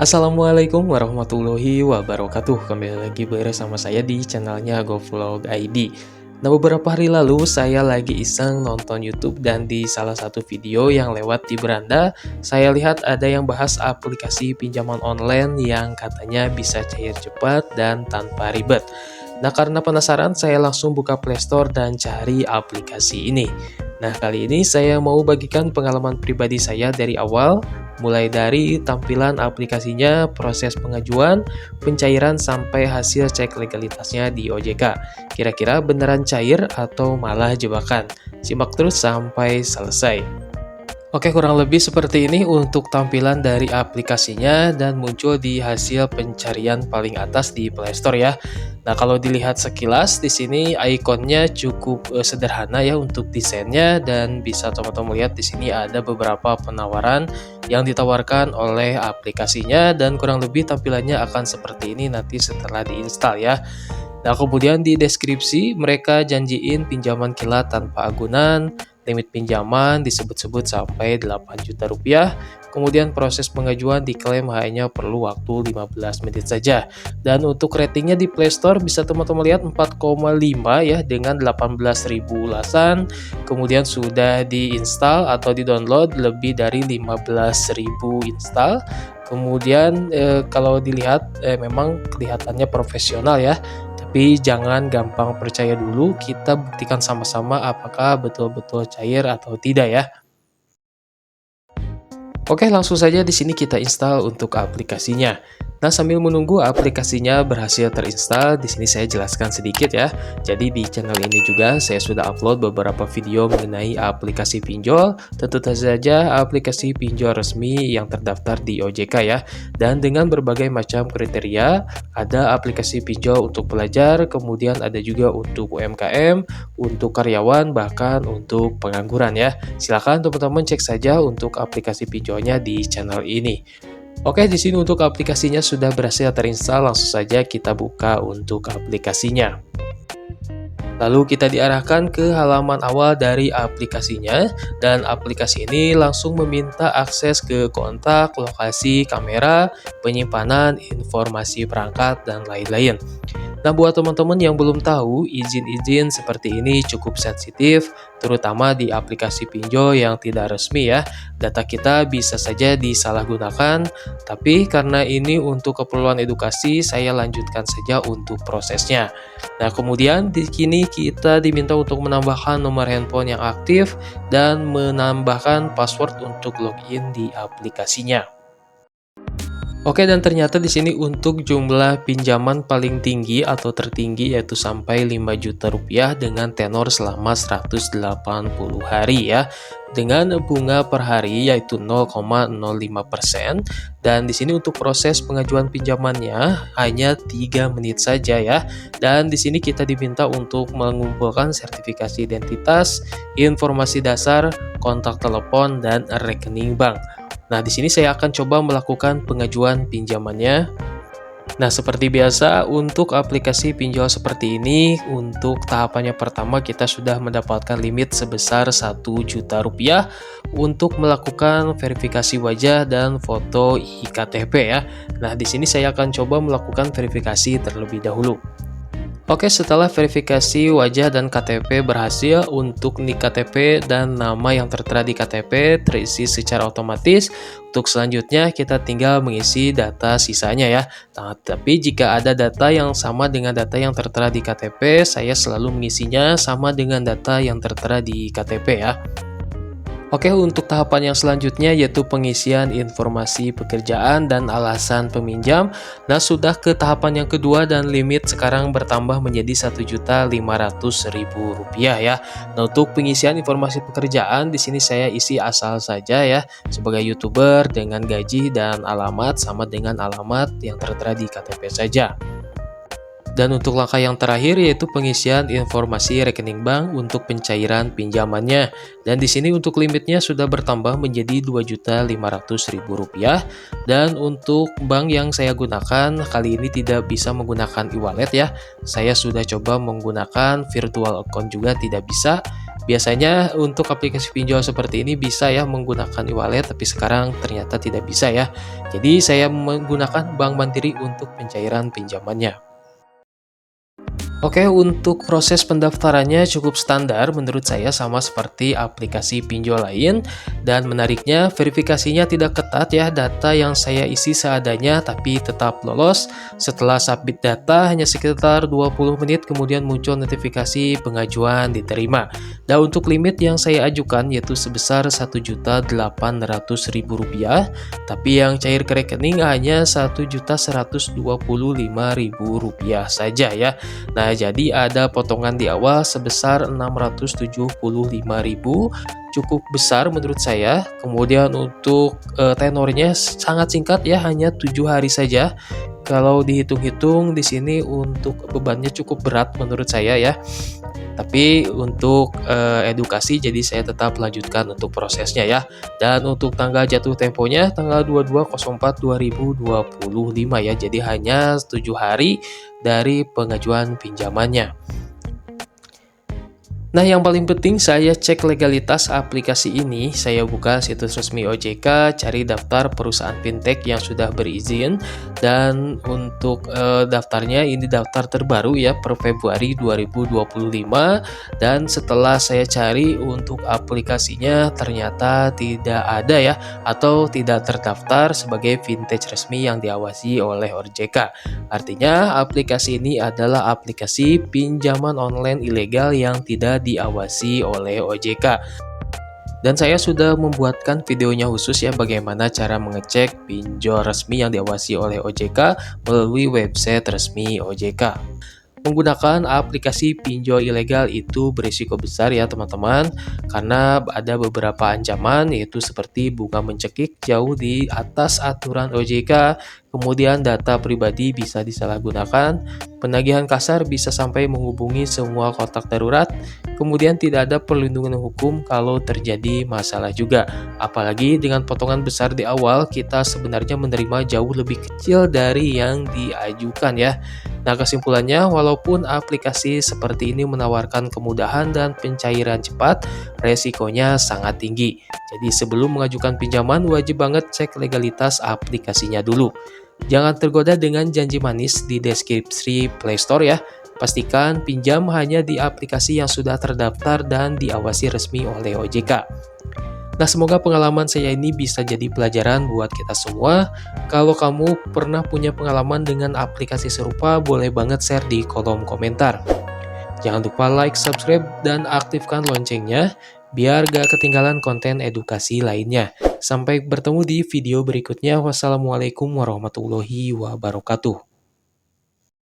Assalamualaikum warahmatullahi wabarakatuh. Kembali lagi bersama saya di channelnya GoVlog ID. Nah, beberapa hari lalu saya lagi iseng nonton YouTube dan di salah satu video yang lewat di beranda, saya lihat ada yang bahas aplikasi pinjaman online yang katanya bisa cair cepat dan tanpa ribet. Nah, karena penasaran, saya langsung buka Play Store dan cari aplikasi ini. Nah, kali ini saya mau bagikan pengalaman pribadi saya dari awal, mulai dari tampilan aplikasinya, proses pengajuan, pencairan, sampai hasil cek legalitasnya di OJK. Kira-kira beneran cair atau malah jebakan? Simak terus sampai selesai. Oke, kurang lebih seperti ini untuk tampilan dari aplikasinya dan muncul di hasil pencarian paling atas di Play Store ya. Nah, kalau dilihat sekilas di sini ikonnya cukup sederhana ya untuk desainnya, dan bisa teman-teman lihat di sini ada beberapa penawaran yang ditawarkan oleh aplikasinya, dan kurang lebih tampilannya akan seperti ini nanti setelah diinstal ya. Nah, kemudian di deskripsi mereka janjiin pinjaman kilat tanpa agunan, limit pinjaman disebut-sebut sampai 8 juta rupiah. Kemudian proses pengajuan diklaim hanya perlu waktu 15 menit saja. Dan untuk ratingnya di Play Store bisa teman-teman lihat 4,5 ya dengan 18.000 ulasan. Kemudian sudah diinstal atau di-download lebih dari 15.000 install. Kemudian kalau dilihat memang kelihatannya profesional ya. Tapi jangan gampang percaya dulu, kita buktikan sama-sama apakah betul-betul cair atau tidak ya. Oke, langsung saja di sini kita install untuk aplikasinya. Nah, sambil menunggu aplikasinya berhasil terinstall, di sini saya jelaskan sedikit ya. Jadi di channel ini juga saya sudah upload beberapa video mengenai aplikasi pinjol, tentu saja aplikasi pinjol resmi yang terdaftar di OJK ya. Dan dengan berbagai macam kriteria, ada aplikasi pinjol untuk pelajar, kemudian ada juga untuk UMKM, untuk karyawan, bahkan untuk pengangguran ya. Silakan teman-teman cek saja untuk aplikasi pinjolnya di channel ini. Oke, di sini untuk aplikasinya sudah berhasil terinstall, langsung saja kita buka untuk aplikasinya. Lalu kita diarahkan ke halaman awal dari aplikasinya, dan aplikasi ini langsung meminta akses ke kontak, lokasi, kamera, penyimpanan, informasi perangkat, dan lain-lain. Nah, buat teman-teman yang belum tahu, izin-izin seperti ini cukup sensitif, terutama di aplikasi pinjol yang tidak resmi ya. Data kita bisa saja disalahgunakan, tapi karena ini untuk keperluan edukasi, saya lanjutkan saja untuk prosesnya. Nah, kemudian di sini kita diminta untuk menambahkan nomor handphone yang aktif dan menambahkan password untuk login di aplikasinya. Oke, dan ternyata di sini untuk jumlah pinjaman paling tinggi atau tertinggi yaitu sampai 5 juta rupiah dengan tenor selama 180 hari ya. Dengan bunga per hari yaitu 0,05%, dan di sini untuk proses pengajuan pinjamannya hanya 3 menit saja ya. Dan di sini kita diminta untuk mengumpulkan sertifikasi identitas, informasi dasar, kontak telepon, dan rekening bank. Nah, di sini saya akan coba melakukan pengajuan pinjamannya. Nah, seperti biasa untuk aplikasi pinjol seperti ini, untuk tahapannya pertama kita sudah mendapatkan limit sebesar 1 juta rupiah untuk melakukan verifikasi wajah dan foto iktp ya. Nah, di sini saya akan coba melakukan verifikasi terlebih dahulu. Oke, setelah verifikasi wajah dan KTP berhasil, untuk nik KTP dan nama yang tertera di KTP terisi secara otomatis. Untuk selanjutnya kita tinggal mengisi data sisanya ya. Nah, tapi jika ada data yang sama dengan data yang tertera di KTP, saya selalu mengisinya sama dengan data yang tertera di KTP ya. Oke, untuk tahapan yang selanjutnya yaitu pengisian informasi pekerjaan dan alasan peminjam. Nah, sudah ke tahapan yang kedua dan limit sekarang bertambah menjadi Rp1.500.000 ya. Nah, untuk pengisian informasi pekerjaan di sini saya isi asal saja ya, sebagai YouTuber dengan gaji dan alamat sama dengan alamat yang tertera di KTP saja. Dan untuk langkah yang terakhir yaitu pengisian informasi rekening bank untuk pencairan pinjamannya. Dan di sini untuk limitnya sudah bertambah menjadi Rp2.500.000. Dan untuk bank yang saya gunakan kali ini tidak bisa menggunakan e-wallet ya. Saya sudah coba menggunakan virtual account juga tidak bisa. Biasanya untuk aplikasi pinjol seperti ini bisa ya menggunakan e-wallet, tapi sekarang ternyata tidak bisa ya. Jadi saya menggunakan Bank Mandiri untuk pencairan pinjamannya. Oke, untuk proses pendaftarannya cukup standar menurut saya, sama seperti aplikasi pinjol lain, dan menariknya verifikasinya tidak ketat ya, data yang saya isi seadanya tapi tetap lolos. Setelah submit data hanya sekitar 20 menit kemudian muncul notifikasi pengajuan diterima. Dan untuk limit yang saya ajukan yaitu sebesar Rp1.800.000, tapi yang cair ke rekening hanya Rp1.125.000 saja ya. Nah, jadi ada potongan di awal sebesar 675.000, cukup besar menurut saya. Kemudian untuk tenornya sangat singkat ya, hanya 7 hari saja. Kalau dihitung-hitung di sini untuk bebannya cukup berat menurut saya ya. Tapi untuk edukasi jadi saya tetap lanjutkan untuk prosesnya ya. Dan untuk tanggal jatuh temponya tanggal 22.04.2025 ya. Jadi hanya 7 hari dari pengajuan pinjamannya. Nah, yang paling penting saya cek legalitas aplikasi ini. Saya buka situs resmi OJK, cari daftar perusahaan fintech yang sudah berizin, dan untuk daftarnya ini daftar terbaru ya per Februari 2025. Dan setelah saya cari untuk aplikasinya ternyata tidak ada ya, atau tidak terdaftar sebagai fintech resmi yang diawasi oleh OJK. Artinya aplikasi ini adalah aplikasi pinjaman online ilegal yang tidak diawasi oleh OJK. Dan saya sudah membuatkan videonya khusus ya bagaimana cara mengecek pinjol resmi yang diawasi oleh OJK melalui website resmi OJK. Menggunakan aplikasi pinjol ilegal itu berisiko besar ya teman-teman, karena ada beberapa ancaman yaitu seperti bunga mencekik jauh di atas aturan OJK, kemudian data pribadi bisa disalahgunakan, penagihan kasar bisa sampai menghubungi semua kontak darurat, kemudian tidak ada perlindungan hukum kalau terjadi masalah juga. Apalagi dengan potongan besar di awal, kita sebenarnya menerima jauh lebih kecil dari yang diajukan ya. Nah, kesimpulannya, walaupun aplikasi seperti ini menawarkan kemudahan dan pencairan cepat, resikonya sangat tinggi. Jadi sebelum mengajukan pinjaman, wajib banget cek legalitas aplikasinya dulu. Jangan tergoda dengan janji manis di deskripsi Play Store ya. Pastikan pinjam hanya di aplikasi yang sudah terdaftar dan diawasi resmi oleh OJK. Nah, semoga pengalaman saya ini bisa jadi pelajaran buat kita semua. Kalau kamu pernah punya pengalaman dengan aplikasi serupa, boleh banget share di kolom komentar. Jangan lupa like, subscribe, dan aktifkan loncengnya, biar gak ketinggalan konten edukasi lainnya. Sampai bertemu di video berikutnya. Wassalamualaikum warahmatullahi wabarakatuh.